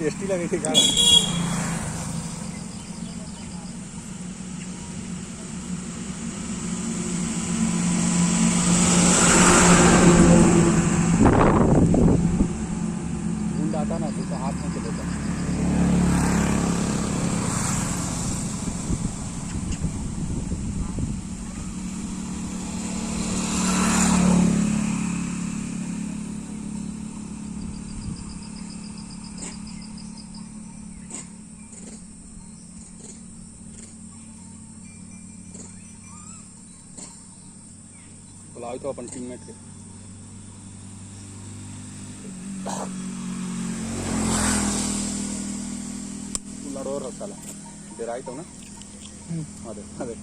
tasty लगे थी का गुंड आता ना तो हाथ में चलेगा बुलाओ तो अपन टीममेट के लड़ोर रसाला डेराई तो ना अरे अरे